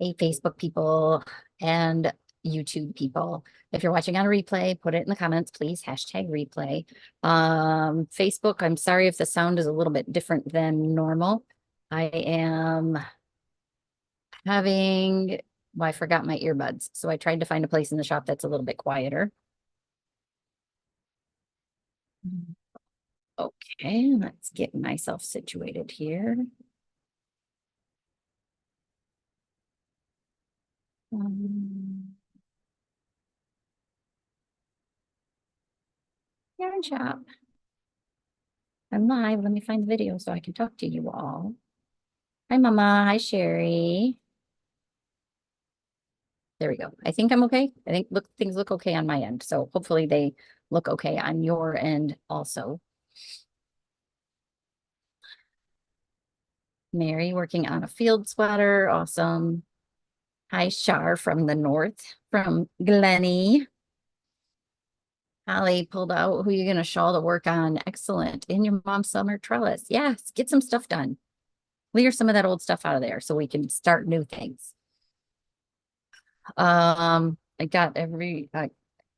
Hey, Facebook people and YouTube people. If you're watching on a replay, put it in the comments, please. Hashtag replay. Facebook, I'm sorry if the sound is a little bit different than normal. I am having, well, I forgot my earbuds. So I tried to find a place in the shop that's a little bit quieter. Okay, let's get myself situated here. Yarn shop. I'm live. Let me find the video so I can talk to you all. Hi, Mama. Hi, Sherry. There we go. I think I'm okay. I think things look okay on my end. So hopefully they look okay on your end also. Mary working on a field sweater. Awesome. Hi, Shar from the north, from Glenny. Holly pulled out who you're going to shawl to work on. Excellent. In your mom's summer trellis. Yes, get some stuff done. Clear some of that old stuff out of there so we can start new things. I got I'm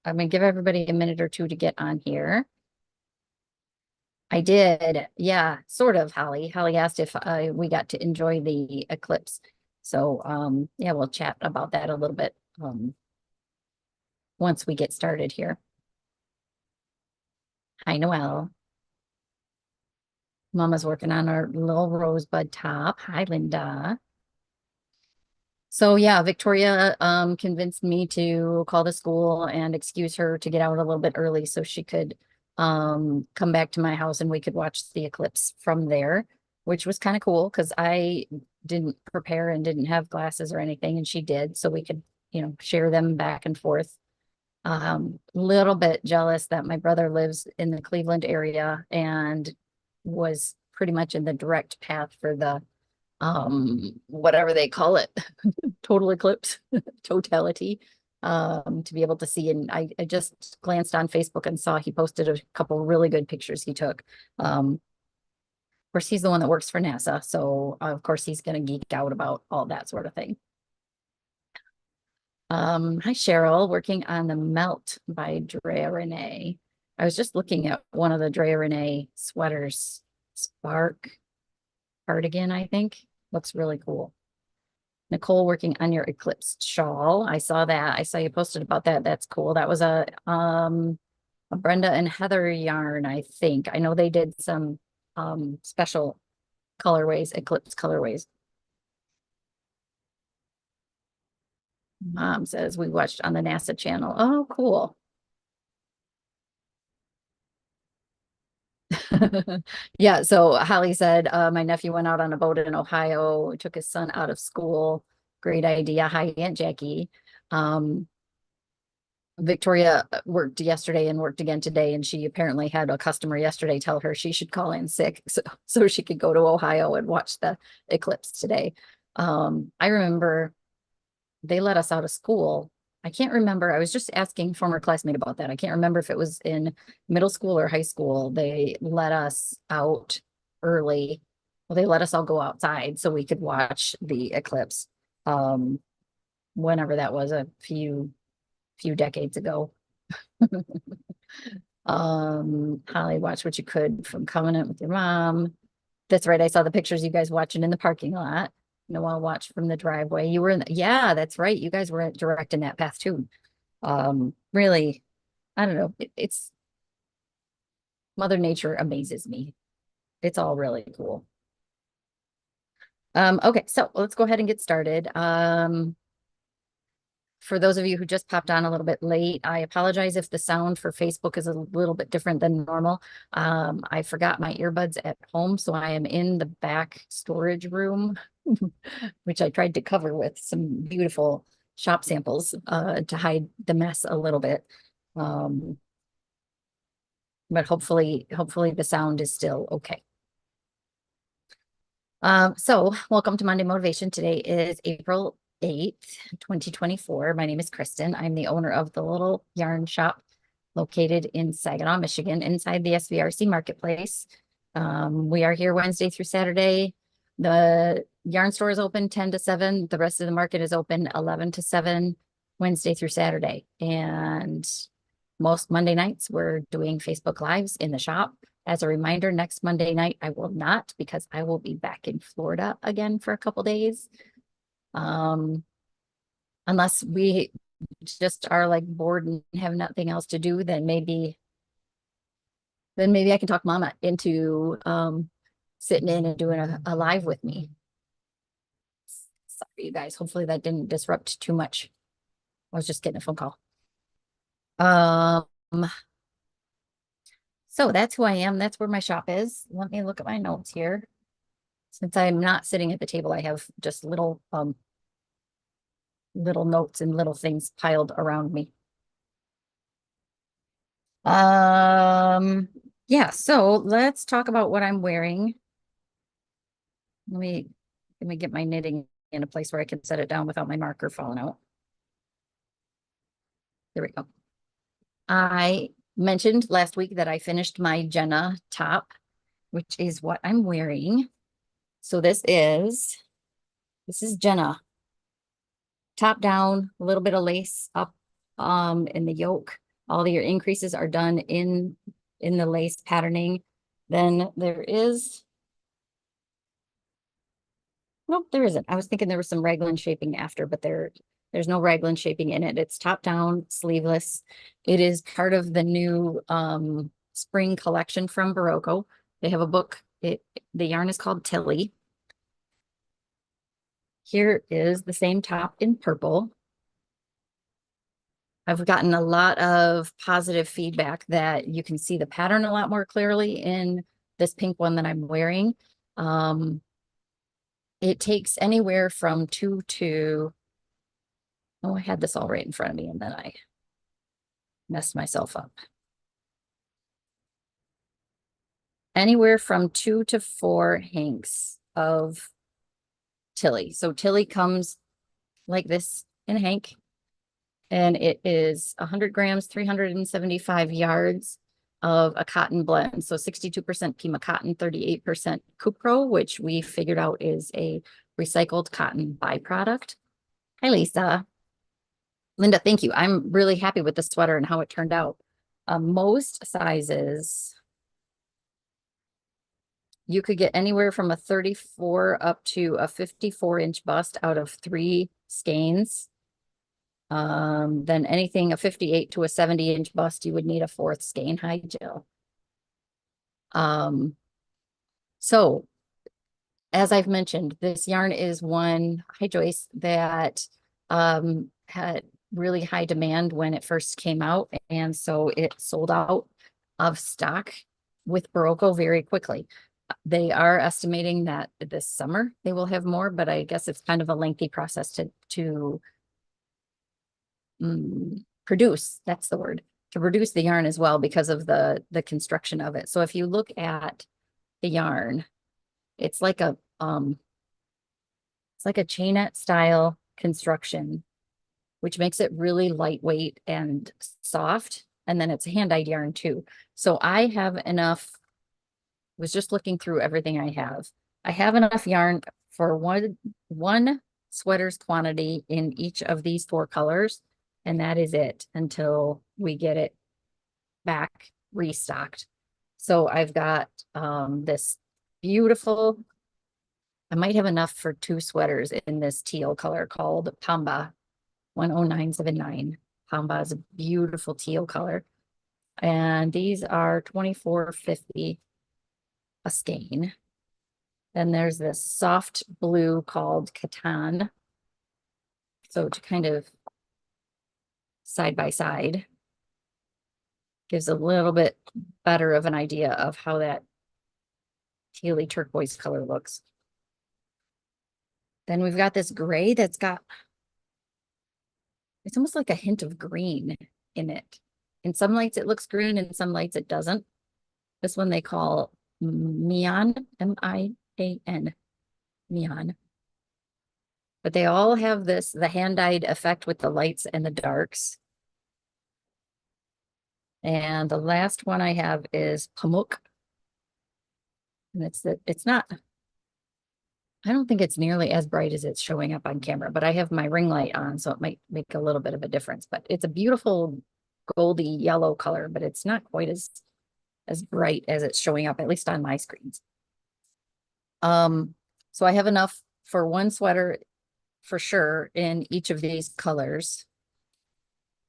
gonna give everybody a minute or two to get on here. I did, yeah, sort of, Holly. Holly asked if we got to enjoy the eclipse. So yeah, we'll chat about that a little bit once we get started here. Hi, Noelle. Mama's working on our little rosebud top. Hi, Linda. So yeah, Victoria convinced me to call the school and excuse her to get out a little bit early so she could come back to my house and we could watch the eclipse from there, which was kind of cool because I didn't prepare and didn't have glasses or anything, and she did, so we could, share them back and forth. Little bit jealous that my brother lives in the Cleveland area and was pretty much in the direct path for the whatever they call it, total eclipse, totality, to be able to see. And I just glanced on Facebook and saw he posted a couple really good pictures he took. Of course, he's the one that works for NASA, so of course he's going to geek out about all that sort of thing. Hi, Cheryl, working on the Melt by Drea Renee. I was just looking at one of the Drea Renee sweaters, Spark cardigan, I think. Looks really cool. Nicole working on your eclipse shawl. I saw that. I saw you posted about that. That's cool. That was a Brenda and Heather yarn, I think. I know they did some special colorways, eclipse colorways. Mom says we watched on the NASA channel. Oh, cool. Yeah, so Holly said, my nephew went out on a boat in Ohio, took his son out of school. Great idea. Hi, Aunt Jackie. Victoria worked yesterday and worked again today, and she apparently had a customer yesterday tell her she should call in sick so she could go to Ohio and watch the eclipse today. I remember they let us out of school. I can't remember. I was just asking former classmate about that. I can't remember if it was in middle school or high school. They let us out early. Well, they let us all go outside so we could watch the eclipse. Whenever that was, a few decades ago. Holly, watch what you could from Covenant with your mom. That's right. I saw the pictures you guys watching in the parking lot. Noelle watched from the driveway. You were in yeah, that's right. You guys were directing that path too. Really, I don't know. It's Mother Nature amazes me. It's all really cool. Okay, so let's go ahead and get started. For those of you who just popped on a little bit late, I apologize if the sound for Facebook is a little bit different than normal. I forgot my earbuds at home, so I am in the back storage room, which I tried to cover with some beautiful shop samples to hide the mess a little bit. But hopefully the sound is still okay. So welcome to Monday Motivation. Today is April 8th, 2024. My name is Kristen. I'm the owner of the little yarn shop located in Saginaw, Michigan, inside the SVRC marketplace. We are here Wednesday through Saturday, The yarn store is open 10 to 7. The rest of the market is open 11 to 7, Wednesday through Saturday. And most Monday nights, we're doing Facebook Lives in the shop. As a reminder, next Monday night, I will not because I will be back in Florida again for a couple days. Unless we just are like bored and have nothing else to do, then maybe I can talk Mama into sitting in and doing a live with me. Sorry, you guys. Hopefully that didn't disrupt too much. I was just getting a phone call. Um, so that's who I am. That's where my shop is. Let me look at my notes here. Since I'm not sitting at the table, I have just little notes and little things piled around me. Yeah, so let's talk about what I'm wearing. Let me get my knitting in a place where I can set it down without my marker falling out. There we go. I mentioned last week that I finished my Jenna top, which is what I'm wearing. So this is Jenna. Top down, a little bit of lace up in the yoke. All your increases are done in the lace patterning. Then there is, nope, there isn't. I was thinking there was some raglan shaping after, but there's no raglan shaping in it. It's top down, sleeveless. It is part of the new spring collection from Barocco. They have a book. The yarn is called Tilly. Here is the same top in purple. I've gotten a lot of positive feedback that you can see the pattern a lot more clearly in this pink one that I'm wearing. It takes anywhere from 2 to, oh, I had this all right in front of me and then I messed myself up. Anywhere from 2 to 4 hanks of Tilly. So Tilly comes like this in a hank, and it is 100 grams, 375 yards of a cotton blend. So 62% Pima cotton, 38% Cupro, which we figured out is a recycled cotton byproduct. Hi, Lisa. Linda, thank you. I'm really happy with the sweater and how it turned out. Most sizes, you could get anywhere from a 34 up to a 54-inch bust out of 3 skeins. Then anything a 58 to a 70-inch bust, you would need a 4th skein. Hi, Jill. So as I've mentioned, this yarn is one, hi Joyce, that had really high demand when it first came out. And so it sold out of stock with Barocco very quickly. They are estimating that this summer they will have more, but I guess it's kind of a lengthy process to produce. That's the word, to produce the yarn as well because of the construction of it. So if you look at the yarn, it's like a chainette style construction, which makes it really lightweight and soft. And then it's a hand-dyed yarn too. So I have enough, was just looking through everything I have. I have enough yarn for one sweater's quantity in each of these 4 colors. And that is it until we get it back restocked. So I've got this beautiful, I might have enough for 2 sweaters in this teal color called Pamba 10979. Pamba is a beautiful teal color. And these are $24.50 a skein. Then there's this soft blue called Catan. So to kind of side by side gives a little bit better of an idea of how that tealy turquoise color looks. Then we've got this gray that's got, it's almost like a hint of green in it. In some lights it looks green, in some lights it doesn't. This one they call Mian, M-I-A-N, Mian. But they all have the hand-dyed effect with the lights and the darks. And the last one I have is Pamuk. And it's not I don't think it's nearly as bright as it's showing up on camera, but I have my ring light on, so it might make a little bit of a difference. But it's a beautiful goldy yellow color, but it's not quite as bright as it's showing up, at least on my screens. So I have enough for one sweater for sure in each of these colors.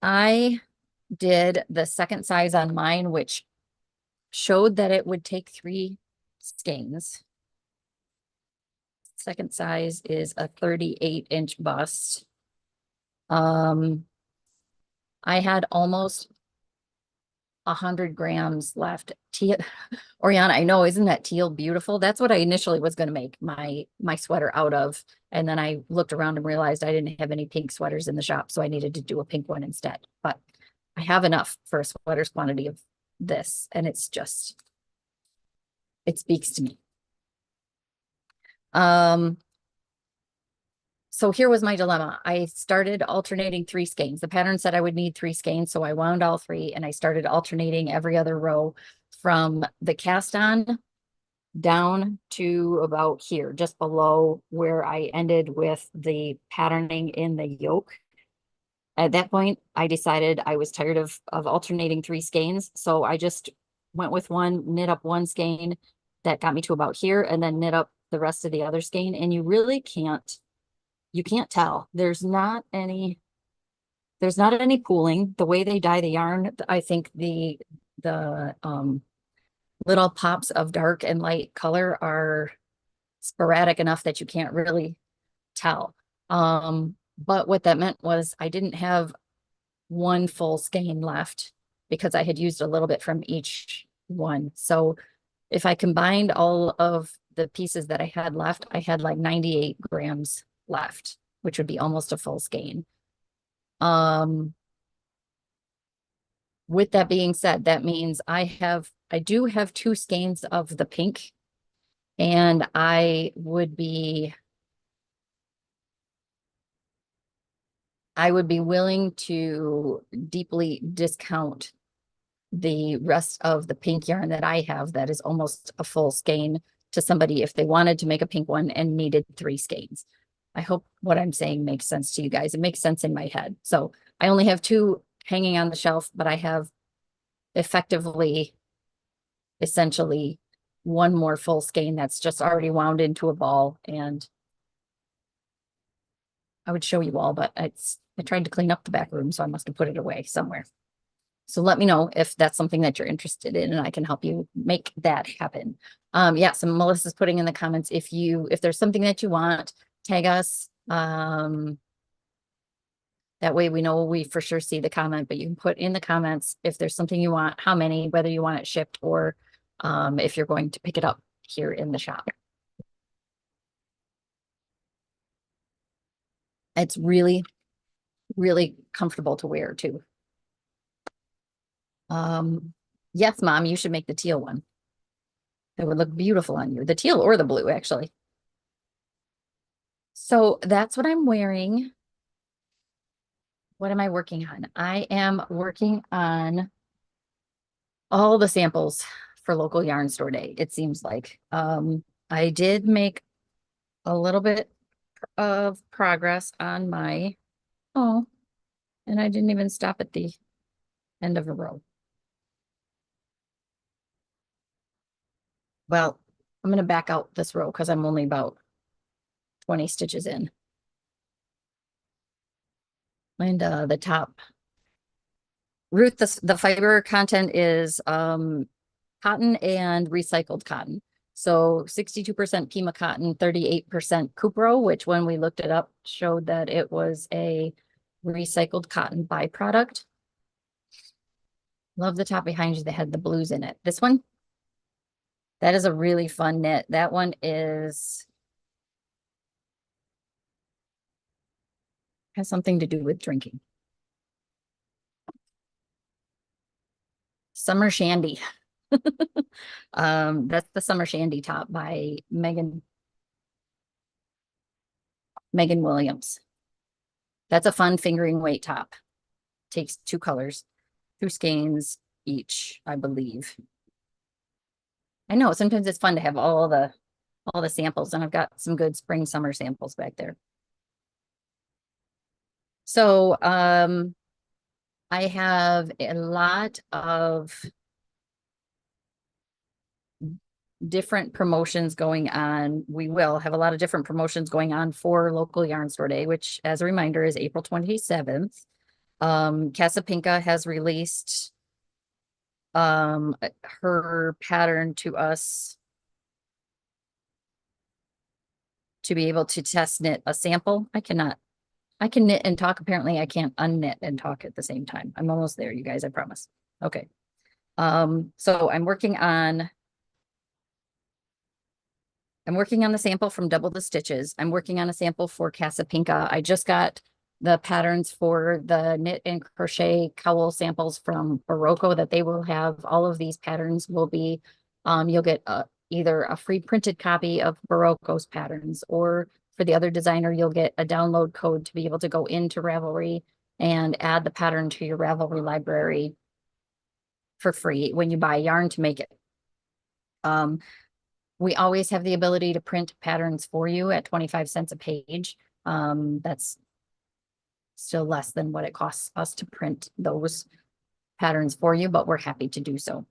I did the second size on mine, which showed that it would take 3 skeins. Second size is a 38-inch bust. I had almost 100 grams left. Teal, Oriana, I know, isn't that teal beautiful? That's what I initially was going to make my sweater out of. And then I looked around and realized I didn't have any pink sweaters in the shop, so I needed to do a pink one instead. But I have enough for a sweater's quantity of this, and it's just, it speaks to me. So here was my dilemma. I started alternating 3 skeins. The pattern said I would need 3 skeins, so I wound all 3 and I started alternating every other row from the cast on down to about here, just below where I ended with the patterning in the yoke. At that point, I decided I was tired of alternating 3 skeins, so I just went with one, knit up one skein that got me to about here, and then knit up the rest of the other skein. And you really can't, you can't tell. There's not any pooling. The way they dye the yarn, I think the little pops of dark and light color are sporadic enough that you can't really tell. But what that meant was I didn't have one full skein left because I had used a little bit from each one. So if I combined all of the pieces that I had left, I had like 98 grams left, which would be almost a full skein. With that being said, that means I do have 2 skeins of the pink, and I would be willing to deeply discount the rest of the pink yarn that I have that is almost a full skein to somebody if they wanted to make a pink one and needed 3 skeins. I hope what I'm saying makes sense to you guys. It makes sense in my head. So I only have 2 hanging on the shelf, but I have essentially one more full skein that's just already wound into a ball. And I would show you all, but I tried to clean up the back room, so I must have put it away somewhere. So let me know if that's something that you're interested in, and I can help you make that happen. Yeah, so Melissa's putting in the comments, if there's something that you want, tag us. That way we know we for sure see the comment, but you can put in the comments if there's something you want, how many, whether you want it shipped or if you're going to pick it up here in the shop. It's really, really comfortable to wear too. Yes, Mom, you should make the teal one. It would look beautiful on you. The teal or the blue, actually. So that's what I'm wearing. What am I working on? I am working on all the samples for local yarn store day, it seems like. I did make a little bit of progress on my, oh, and I didn't even stop at the end of a row. Well, I'm going to back out this row because I'm only about 20 stitches in. And the top, Ruth, the fiber content is cotton and recycled cotton. So 62% Pima cotton, 38% Cupro, which when we looked it up showed that it was a recycled cotton byproduct. Love the top behind you that had the blues in it. This one, that is a really fun knit. That one has something to do with drinking. Summer Shandy. That's the Summer Shandy top by Megan Williams. That's a fun fingering weight top. Takes 2 colors, 2 skeins each, I believe. I know sometimes it's fun to have all the all the samples, and I've got some good spring summer samples back there. So I have a lot of different promotions going on. We will have a lot of different promotions going on for local yarn store day, which as a reminder is April 27th. Casapinka has released her pattern to us to be able to test knit a sample. I can knit and talk. Apparently I can't unknit and talk at the same time. I'm almost there, you guys, I promise. Okay. So I'm working on the sample from Double the Stitches. I'm working on a sample for Casapinka. I just got the patterns for the knit and crochet cowl samples from Barocco that they will have. All of these patterns will be, you'll get either a free printed copy of Barocco's patterns, or for the other designer, you'll get a download code to be able to go into Ravelry and add the pattern to your Ravelry library for free when you buy yarn to make it. We always have the ability to print patterns for you at 25 cents a page. That's still less than what it costs us to print those patterns for you, but we're happy to do so.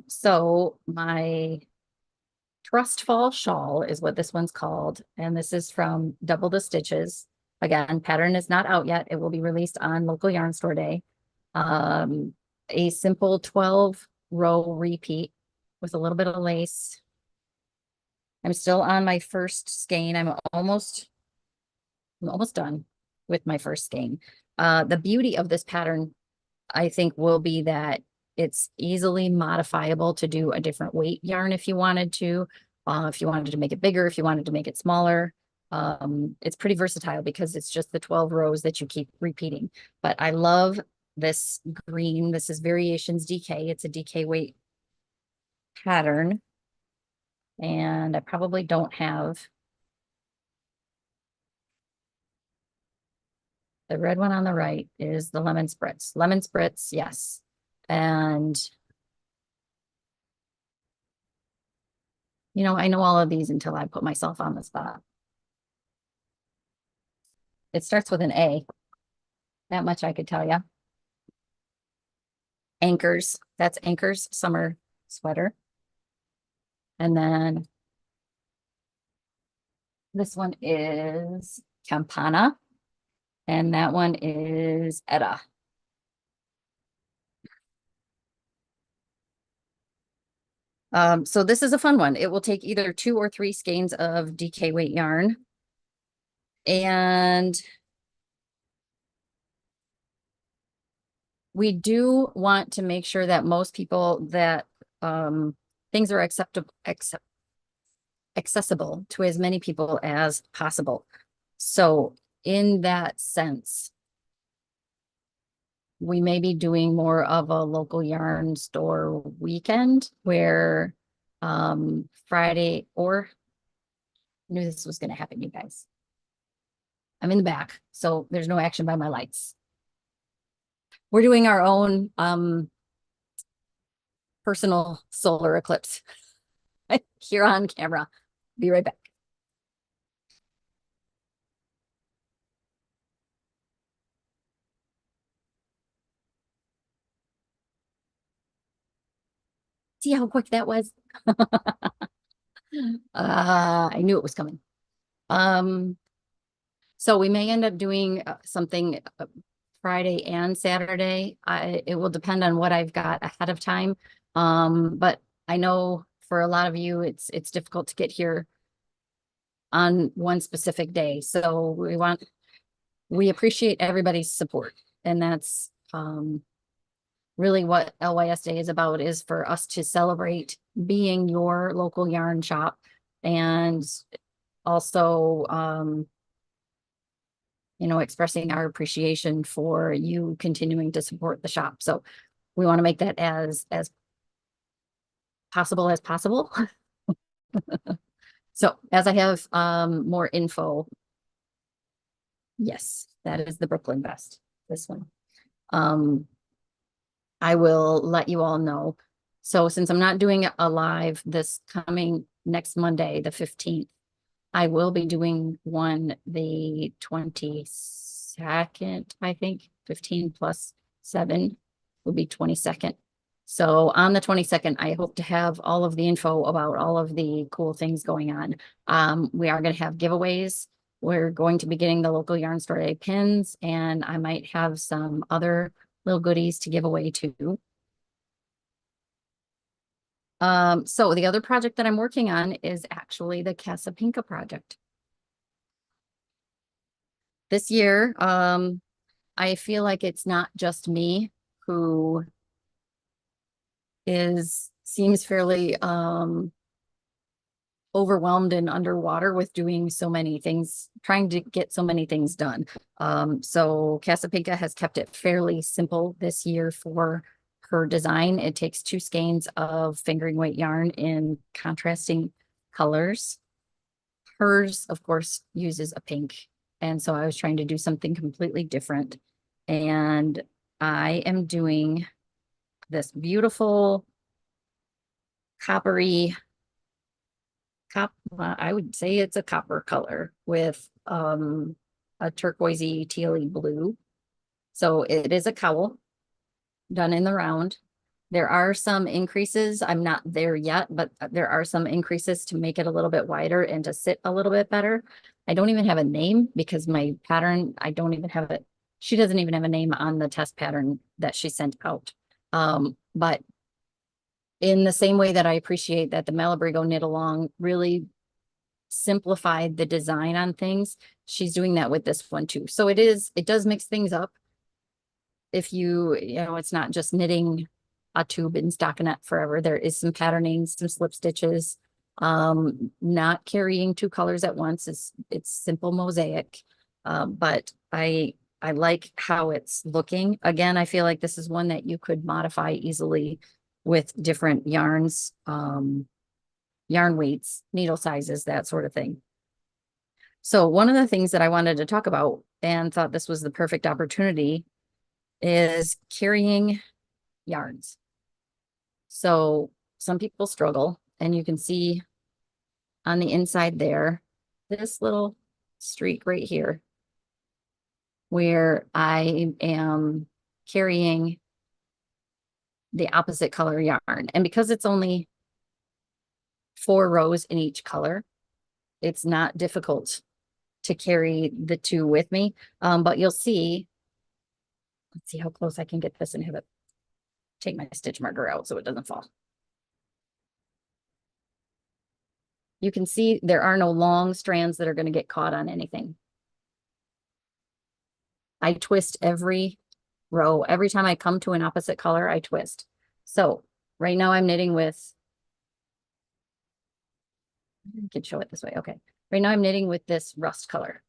So my Trust Fall Shawl is what this one's called, and this is from Double the Stitches. Again, pattern is not out yet. It will be released on local yarn store day. A simple 12-row repeat with a little bit of lace. I'm still on my first skein. I'm almost done with my first skein. The beauty of this pattern, I think, will be that it's easily modifiable to do a different weight yarn if you wanted to. If you wanted to make it bigger, if you wanted to make it smaller. It's pretty versatile because it's just the 12 rows that you keep repeating. But I love this green. This is Variations DK. It's a DK weight pattern. And I probably don't have the red one on the right is the lemon spritz. Lemon spritz, yes. And you know, I know all of these until I put myself on the spot. It starts with an A. That much I could tell you. Anchors. That's Anchors summer sweater. And then this one is Campana. And that one is Etta. So this is a fun one. It will take either 2 or 3 skeins of DK weight yarn. And we do want to make sure that most people that things are accessible to as many people as possible. So in that sense, we may be doing more of a local yarn store weekend where Friday, or I knew this was going to happen, you guys. I'm in the back, so there's no action by my lights. We're doing our own personal solar eclipse here on camera. Be right back. See how quick that was? I knew it was coming. So we may end up doing something Friday and Saturday. It will depend on what I've got ahead of time. But I know for a lot of you, it's difficult to get here on one specific day. So we appreciate everybody's support. And that's really what LYS Day is about, is for us to celebrate being your local yarn shop, and also you know, expressing our appreciation for you continuing to support the shop. So we want to make that as possible as possible. So as I have more info, yes, that is the Brooklyn vest, this one. I will let you all know. So since I'm not doing a live this coming next Monday, the 15th, I will be doing one the 22nd, I think. 15 plus 7 will be 22nd. So on the 22nd, I hope to have all of the info about all of the cool things going on. We are going to have giveaways. We're going to be getting the local yarn store day pins, and I might have some other little goodies to give away too. So the other project that I'm working on is actually the Casapinka project. This year, I feel like it's not just me who seems fairly overwhelmed and underwater with doing so many things, trying to get so many things done. So Casapinka has kept it fairly simple this year for her design. It takes 2 skeins of fingering weight yarn in contrasting colors. Hers, of course, uses a pink. And so I was trying to do something completely different. And I am doing this beautiful coppery I would say it's a copper color with a turquoisey tealy blue. So it is a cowl done in the round. There are some increases. I'm not there yet, but there are some increases to make it a little bit wider and to sit a little bit better. I don't even have a name because my pattern, I don't even have it. She doesn't even have a name on the test pattern that she sent out. But in the same way that I appreciate that the Malabrigo Knit Along really simplified the design on things, she's doing that with this one too. So it does mix things up. If it's not just knitting a tube in stockinette forever. There is some patterning, some slip stitches, not carrying 2 colors at once. It's simple mosaic. But I like how it's looking. Again, I feel like this is one that you could modify easily with different yarns, yarn weights, needle sizes, that sort of thing. So one of the things that I wanted to talk about and thought this was the perfect opportunity is carrying yarns. So some people struggle, and you can see on the inside there, this little streak right here, where I am carrying the opposite color yarn. And because it's only 4 rows in each color, it's not difficult to carry the 2 with me. But you'll see, let's see how close I can get this and have it take my stitch marker out so it doesn't fall. You can see there are no long strands that are going to get caught on anything. I twist every row. Every time I come to an opposite color, I twist. So right now I'm knitting with, I can show it this way. Okay. Right now I'm knitting with this rust color.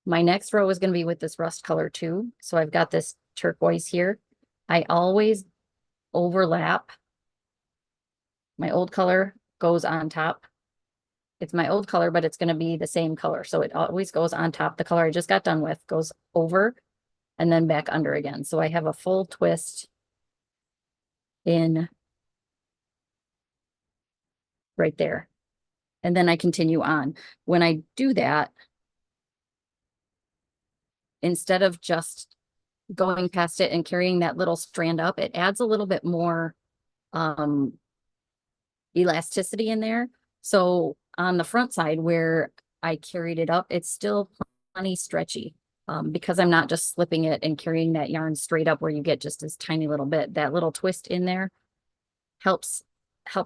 My next row is going to be with this rust color too. So I've got this turquoise here. I always overlap. My old color goes on top. It's my old color, but it's going to be the same color. So it always goes on top. The color I just got done with goes over and then back under again. So I have a full twist in right there. And then I continue on. When I do that, instead of just going past it and carrying that little strand up, it adds a little bit more elasticity in there. So on the front side where I carried it up, it's still plenty stretchy. Because I'm not just slipping it and carrying that yarn straight up where you get just this tiny little bit. That little twist in there helps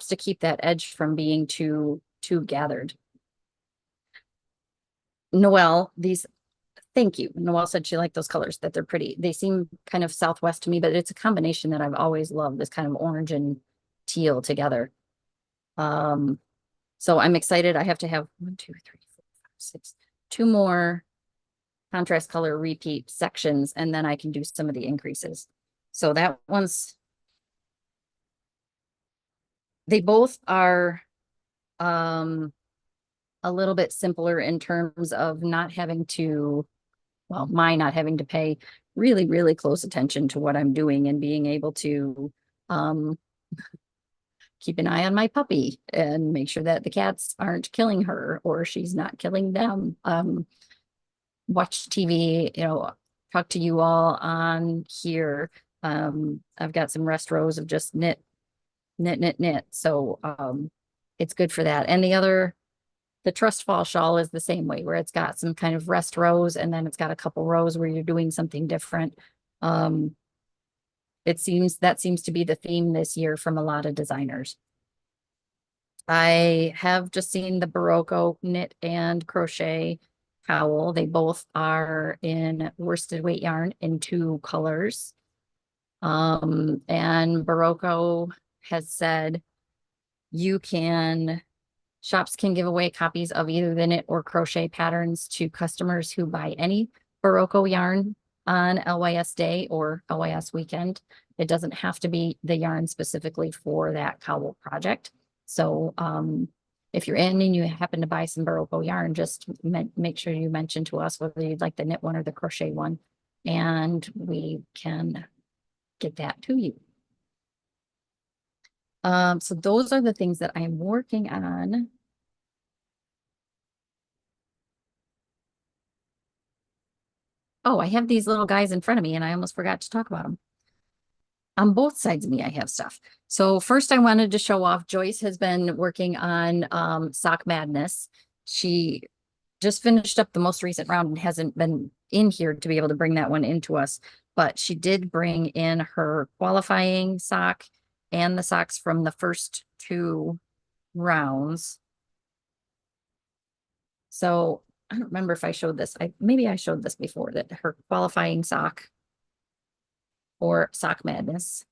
to keep that edge from being too gathered. Noelle, thank you. Noelle said she liked those colors, that they're pretty. They seem kind of Southwest to me, but it's a combination that I've always loved, this kind of orange and teal together. So I'm excited. I have to have 1, 2, 3, 4, 5, 6, 2 more contrast color repeat sections, and then I can do some of the increases. So that one's, they both are a little bit simpler in terms of not having to, well, my not having to pay really, really close attention to what I'm doing and being able to Keep an eye on my puppy and make sure that the cats aren't killing her or she's not killing them. Watch TV, talk to you all on here. I've got some rest rows of just knit, knit, knit, knit. So it's good for that. And the trust fall shawl is the same way, where it's got some kind of rest rows and then it's got a couple rows where you're doing something different. Um, that seems to be the theme this year from a lot of designers. I have just seen the Barocco knit and crochet cowl. They both are in worsted weight yarn in two colors. And Barocco has said you can shops can give away copies of either the knit or crochet patterns to customers who buy any Barocco yarn on LYS Day or LYS weekend. It doesn't have to be the yarn specifically for that cowl project. So if you're in and you happen to buy some Barocco yarn, just make sure you mention to us whether you'd like the knit one or the crochet one, and we can get that to you. So those are the things that I'm working on. Oh, I have these little guys in front of me and I almost forgot to talk about them. On both sides of me, I have stuff. So first I wanted to show off, Joyce has been working on Sock Madness. She just finished up the most recent round and hasn't been in here to be able to bring that one into us, but she did bring in her qualifying sock and the socks from the first two rounds. So I don't remember if I showed this. Maybe I showed this before, that her qualifying sock or Sock Madness.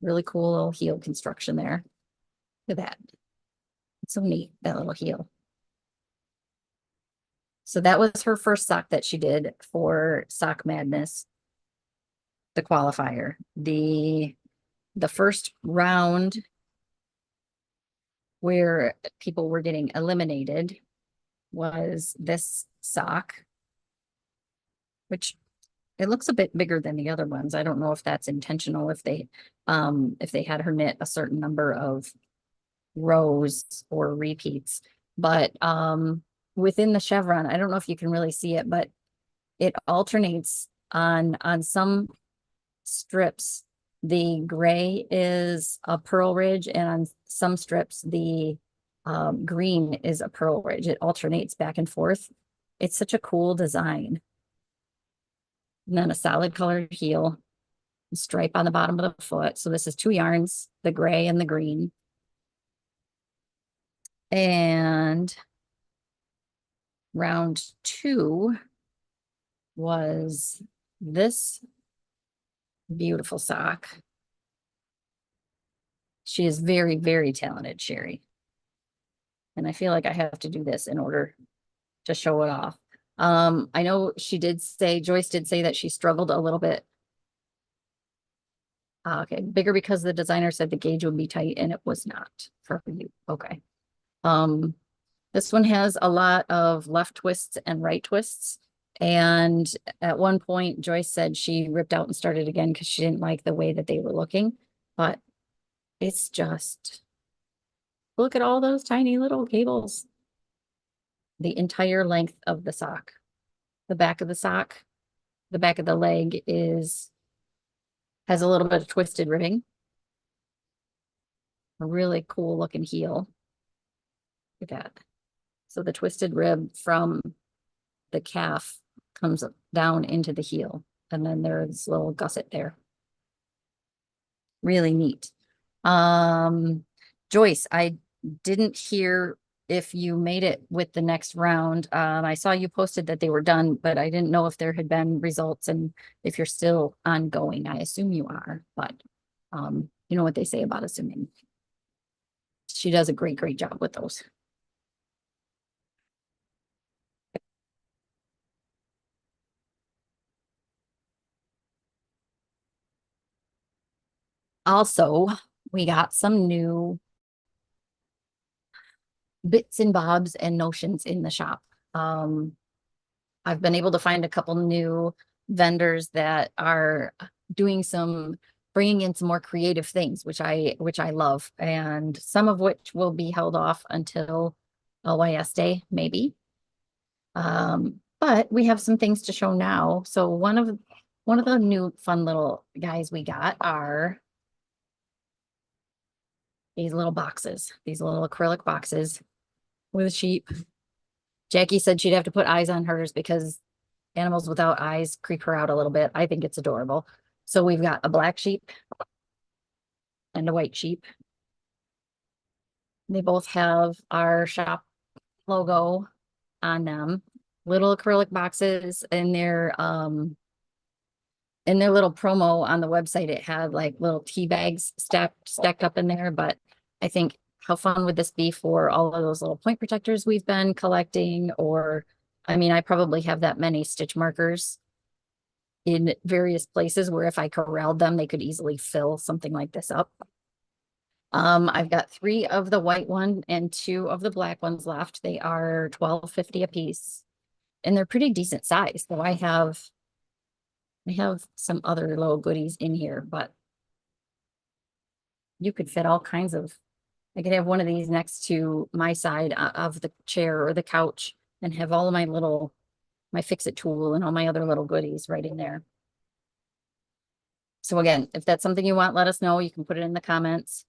Really cool little heel construction there. Look at that. It's so neat, that little heel. So that was her first sock that she did for Sock Madness, the qualifier. The first round where people were getting eliminated was this sock, which it looks a bit bigger than the other ones. I don't know if that's intentional, if they had her knit a certain number of rows or repeats. But within the chevron, I don't know if you can really see it, but it alternates on some strips. The gray is a purl ridge, and on some strips, the green is a purl ridge. It alternates back and forth. It's such a cool design. And then a solid colored heel, stripe on the bottom of the foot. So this is two yarns, the gray and the green. And round two was this beautiful sock. She is very, very talented, Sherry. And I feel like I have to do this in order to show it off. I know Joyce did say that she struggled a little bit. Okay, bigger because the designer said the gauge would be tight and it was not for you. Okay. This one has a lot of left twists and right twists. And at one point, Joyce said she ripped out and started again because she didn't like the way that they were looking. But it's just, look at all those tiny little cables. The entire length of the sock. The back of the sock, the back of the leg has a little bit of twisted ribbing. A really cool looking heel. Look at that. So the twisted rib from the calf comes down into the heel. And then there's a little gusset there. Really neat. Joyce, I didn't hear if you made it with the next round. I saw you posted that they were done, but I didn't know if there had been results and if you're still ongoing. I assume you are, but you know what they say about assuming. She does a great, great job with those. Also, we got some new bits and bobs and notions in the shop. I've been able to find a couple new vendors that are doing some bringing in some more creative things, which I love, and some of which will be held off until LYS Day, maybe. But we have some things to show now. So one of the new fun little guys we got are these little boxes, these little acrylic boxes with sheep. Jackie said she'd have to put eyes on hers because animals without eyes creep her out a little bit. I think it's adorable. So we've got a black sheep and a white sheep. They both have our shop logo on them. Little acrylic boxes in their little promo on the website. It had like little tea bags stacked up in there. But I think how fun would this be for all of those little point protectors we've been collecting? Or I mean, I probably have that many stitch markers in various places where if I corralled them, they could easily fill something like this up. I've got 3 of the white one and 2 of the black ones left. They are $12.50 a piece, and they're pretty decent size. So I have some other little goodies in here, but you could fit all kinds of. I could have one of these next to my side of the chair or the couch and have all of my fix-it tool and all my other little goodies right in there. So again, if that's something you want, let us know. You can put it in the comments.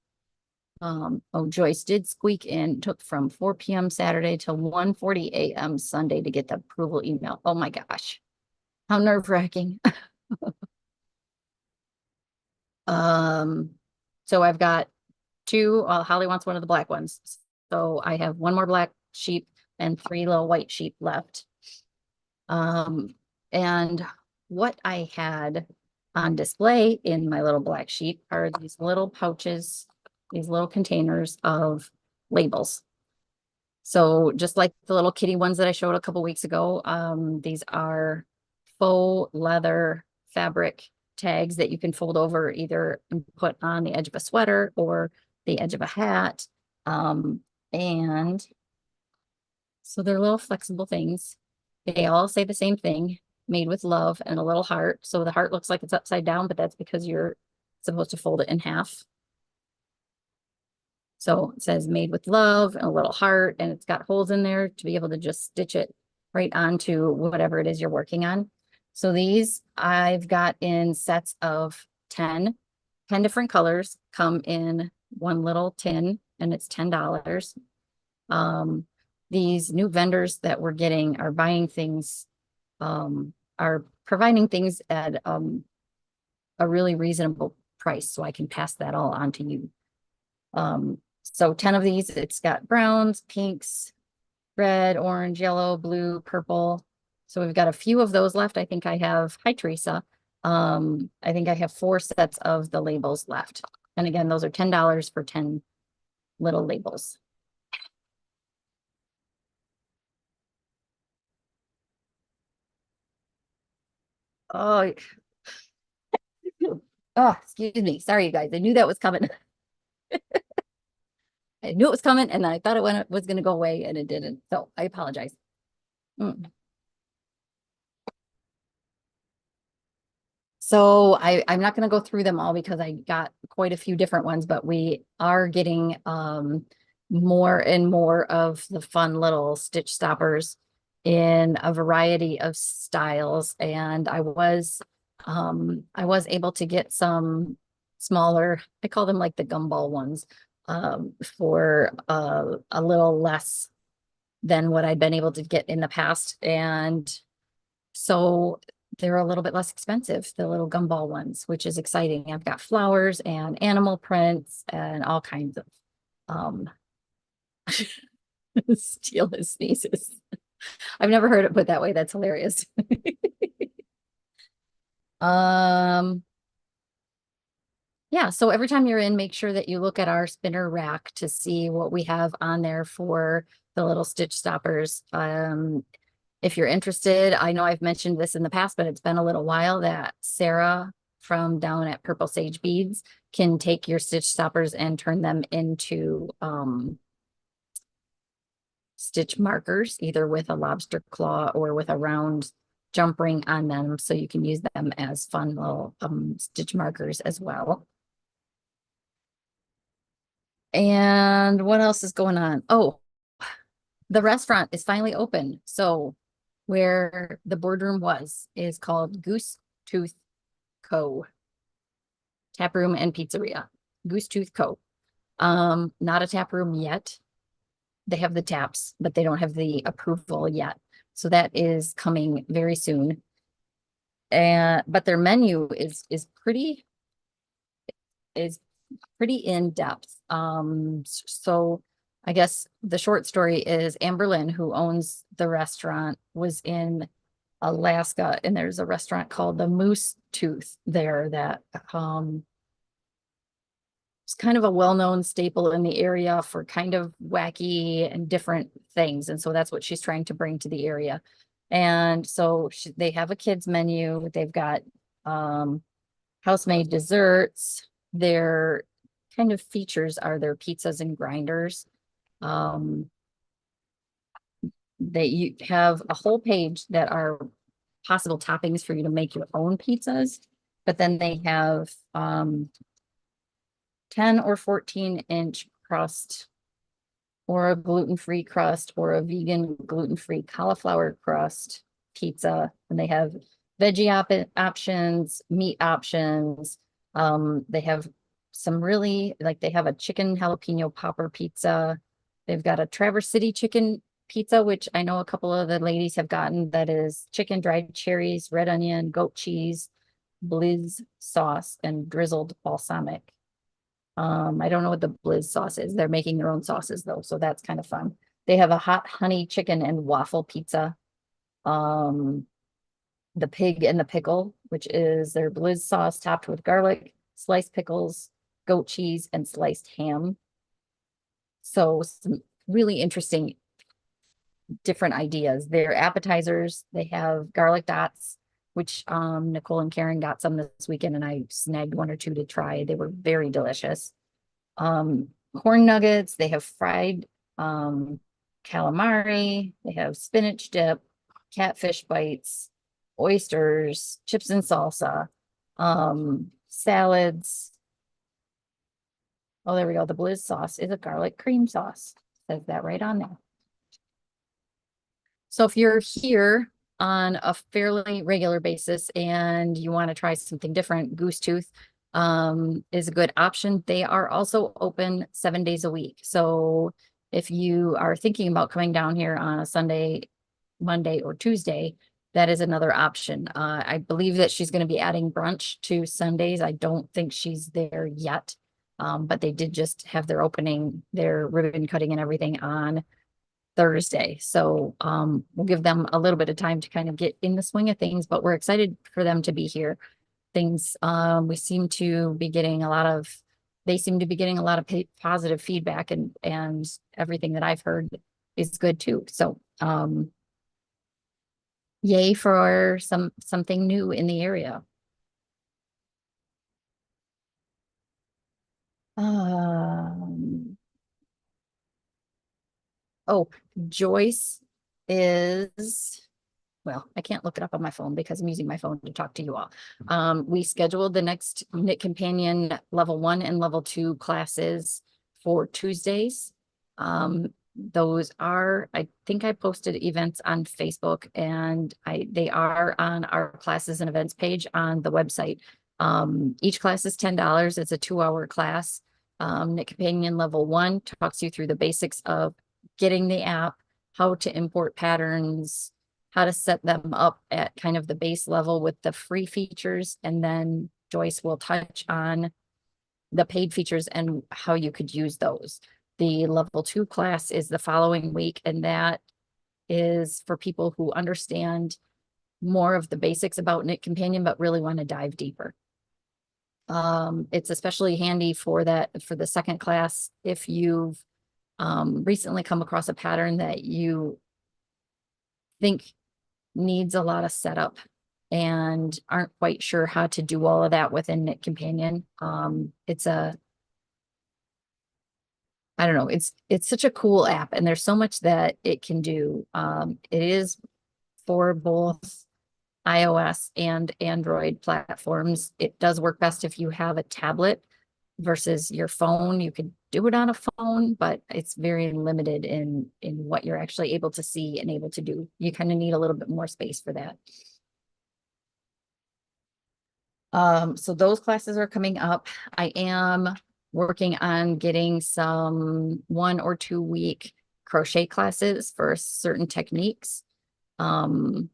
Oh, Joyce did squeak in, took from 4 p.m. Saturday till 1:40 a.m. Sunday to get the approval email. Oh my gosh. How nerve-wracking. So I've got 2, Holly wants one of the black ones. So I have 1 more black sheep and 3 little white sheep left. And what I had on display in my little black sheep are these little pouches, these little containers of labels. So just like the little kitty ones that I showed a couple weeks ago, these are faux leather fabric tags that you can fold over either and put on the edge of a sweater or the edge of a hat. And so they're little flexible things. They all say the same thing, made with love and a little heart. So the heart looks like it's upside down, but that's because you're supposed to fold it in half. So it says made with love and a little heart, and it's got holes in there to be able to just stitch it right onto whatever it is you're working on. So these I've got in sets of 10 different colors, come in one little tin, and it's $10. These new vendors that we're getting are buying things, are providing things at a really reasonable price, so I can pass that all on to you. So 10 of these, it's got browns, pinks, red, orange, yellow, blue, purple. So we've got a few of those left. I think I have, hi Teresa. I think I have 4 sets of the labels left. And again, those are $10 for 10 little labels. Oh, oh, excuse me. Sorry, you guys. I knew that was coming. I knew it was coming, and I thought it was going to go away, and it didn't. So I apologize. Mm. So I'm not going to go through them all because I got quite a few different ones, but we are getting more and more of the fun little stitch stoppers in a variety of styles. And I was able to get some smaller, I call them like the gumball ones, for a little less than what I'd been able to get in the past. And so they're a little bit less expensive, the little gumball ones, which is exciting. I've got flowers and animal prints and all kinds of steal his sneezes. I've never heard it put that way. That's hilarious. Yeah, so every time you're in, make sure that you look at our spinner rack to see what we have on there for the little stitch stoppers. If you're interested, I know I've mentioned this in the past, but it's been a little while, that Sarah from down at Purple Sage Beads can take your stitch stoppers and turn them into stitch markers, either with a lobster claw or with a round jump ring on them, so you can use them as fun little stitch markers as well. And what else is going on? Oh, the restaurant is finally open. So where the boardroom was is called Goose Tooth Co. Tap Room and Pizzeria. Goose Tooth Co. Not a tap room yet. They have the taps, but they don't have the approval yet. So that is coming very soon. And but their menu is pretty in depth. So I guess the short story is Amberlyn, who owns the restaurant, was in Alaska, and there's a restaurant called the Moose Tooth there that it's kind of a well-known staple in the area for kind of wacky and different things. And so that's what she's trying to bring to the area. And so they have a kids menu. They've got house-made desserts. Their kind of features are their pizzas and grinders. You have a whole page that are possible toppings for you to make your own pizzas, but then they have 10 or 14-inch crust, or a gluten-free crust, or a vegan gluten-free cauliflower crust pizza. And they have veggie options, meat options. They have some really, like, they have a chicken jalapeno popper pizza. They've got a Traverse City chicken pizza, which I know a couple of the ladies have gotten, that is chicken, dried cherries, red onion, goat cheese, blizz sauce, and drizzled balsamic. I don't know what the blizz sauce is. They're making their own sauces though, so that's kind of fun. They have a hot honey chicken and waffle pizza. The pig and the pickle, which is their blizz sauce topped with garlic, sliced pickles, goat cheese, and sliced ham. So some really interesting different ideas. Their appetizers, they have garlic dots, which Nicole and Karen got some this weekend, and I snagged one or two to try. They were very delicious. Corn nuggets, they have fried calamari, they have spinach dip, catfish bites, oysters, chips and salsa, salads. Oh, there we go. The blizz sauce is a garlic cream sauce. Says that right on there. So if you're here on a fairly regular basis and you want to try something different, Goose Tooth is a good option. They are also open 7 days a week. So if you are thinking about coming down here on a Sunday, Monday, or Tuesday, that is another option. I believe that she's going to be adding brunch to Sundays. I don't think she's there yet, but they did just have their opening, their ribbon cutting and everything on Thursday. So we'll give them a little bit of time to kind of get in the swing of things, but we're excited for them to be here. We seem to be getting a lot of, they seem to be getting a lot of positive feedback, and everything that I've heard is good too. So yay for something new in the area. Oh, Joyce is, well, I can't look it up on my phone because I'm using my phone to talk to you all. We scheduled the next Knit Companion level 1 and level 2 classes for Tuesdays. Those are, I think I posted events on Facebook, and they are on our classes and events page on the website. Each class is $10. It's a 2-hour class. Knit Companion level 1 talks you through the basics of getting the app, how to import patterns, how to set them up at kind of the base level with the free features. And then Joyce will touch on the paid features and how you could use those. The level 2 class is the following week, and that is for people who understand more of the basics about Knit Companion, but really want to dive deeper. It's especially handy for the second class if you've recently come across a pattern that you think needs a lot of setup and aren't quite sure how to do all of that within Knit Companion. I don't know, it's such a cool app, and there's so much that it can do. It is for both iOS and Android platforms. It does work best if you have a tablet versus your phone. You could do it on a phone, but it's very limited in what you're actually able to see and able to do. You kind of need a little bit more space for that. So those classes are coming up. I am working on getting some 1 or 2 week crochet classes for certain techniques. Um,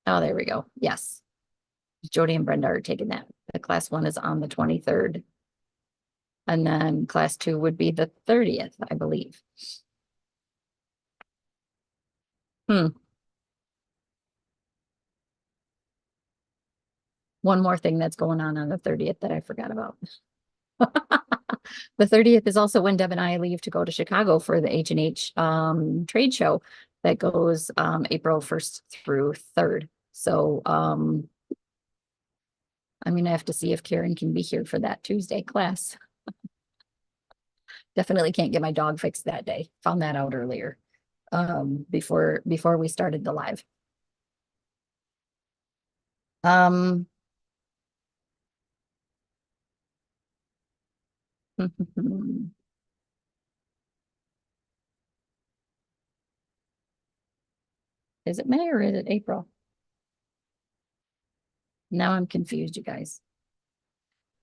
oh, there we go. Yes. Jody and Brenda are taking that. The class 1 is on the 23rd. And then class 2 would be the 30th, I believe. Hmm. One more thing that's going on the 30th that I forgot about. The 30th is also when Deb and I leave to go to Chicago for the H&H trade show that goes April 1st through 3rd. So I'm gonna have to see if Karen can be here for that Tuesday class. Definitely can't get my dog fixed that day. Found that out earlier before we started the live. Um is it May or is it April? Now I'm confused, you guys.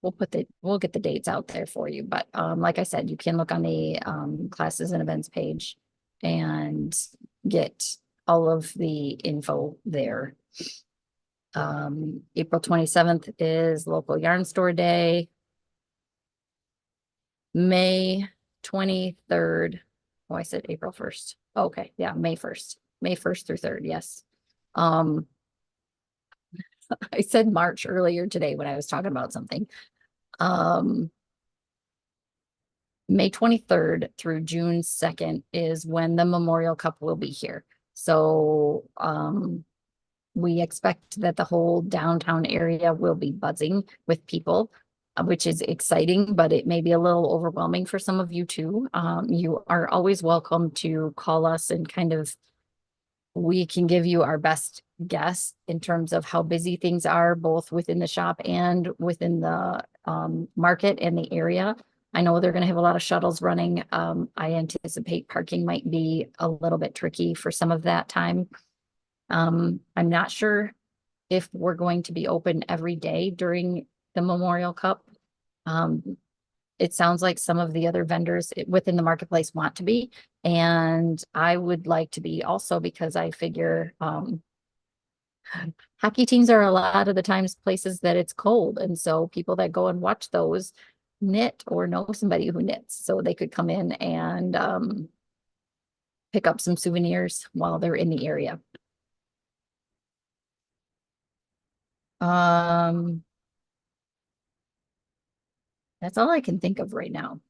We'll get the dates out there for you. But like I said, you can look on the classes and events page and get all of the info there. April 27th is local yarn store day. May 23rd. Oh, I said April 1st. Okay, yeah, May 1st. May 1st through 3rd, yes. I said March earlier today when I was talking about something. May 23rd through June 2nd is when the Memorial Cup will be here. So we expect that the whole downtown area will be buzzing with people, which is exciting, but it may be a little overwhelming for some of you too. You are always welcome to call us and kind of we can give you our best guess in terms of how busy things are, both within the shop and within the market and the area. I know they're going to have a lot of shuttles running. I anticipate parking might be a little bit tricky for some of that time. I'm not sure if we're going to be open every day during the Memorial Cup. It sounds like some of the other vendors within the marketplace want to be, and I would like to be also because I figure hockey teams are a lot of the times places that it's cold. And so people that go and watch those knit or know somebody who knits. So they could come in and pick up some souvenirs while they're in the area. Um, that's all I can think of right now.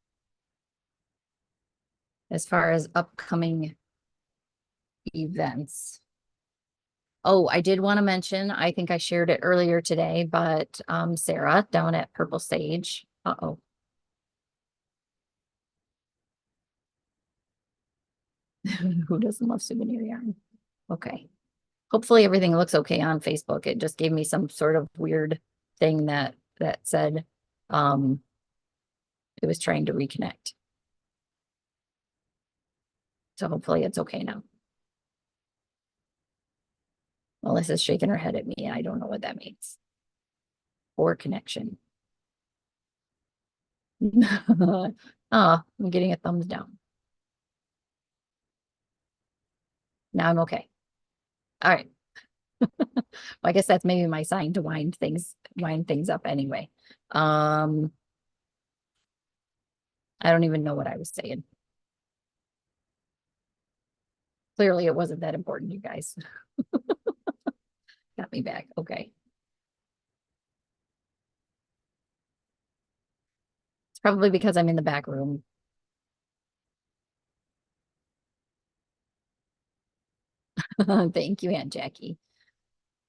As far as upcoming events. Oh, I did want to mention, I think I shared it earlier today, but Sarah down at Purple Sage. Uh-oh. Who doesn't love souvenir yarn? Okay. Hopefully everything looks okay on Facebook. It just gave me some sort of weird thing that said it was trying to reconnect. So hopefully it's okay now. Melissa's shaking her head at me. I don't know what that means. Poor connection. Oh, I'm getting a thumbs down. Now I'm okay. All right. Well, I guess that's maybe my sign to wind things up anyway. I don't even know what I was saying. Clearly it wasn't that important, you guys. Got me back. Okay. It's probably because I'm in the back room. Thank you, Aunt Jackie.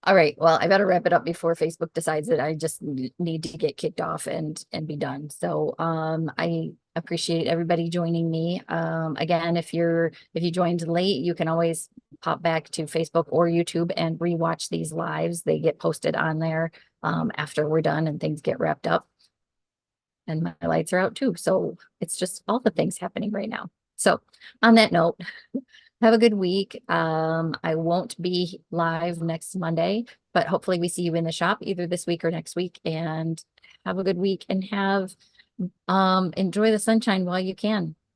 All right. Well, I better wrap it up before Facebook decides that I just need to get kicked off and be done. So I appreciate everybody joining me. Again, if you joined late, you can always pop back to Facebook or YouTube and rewatch these lives. They get posted on there after we're done and things get wrapped up. And my lights are out too. So it's just all the things happening right now. So on that note, have a good week. I won't be live next Monday, but hopefully we see you in the shop either this week or next week. And have a good week and have enjoy the sunshine while you can.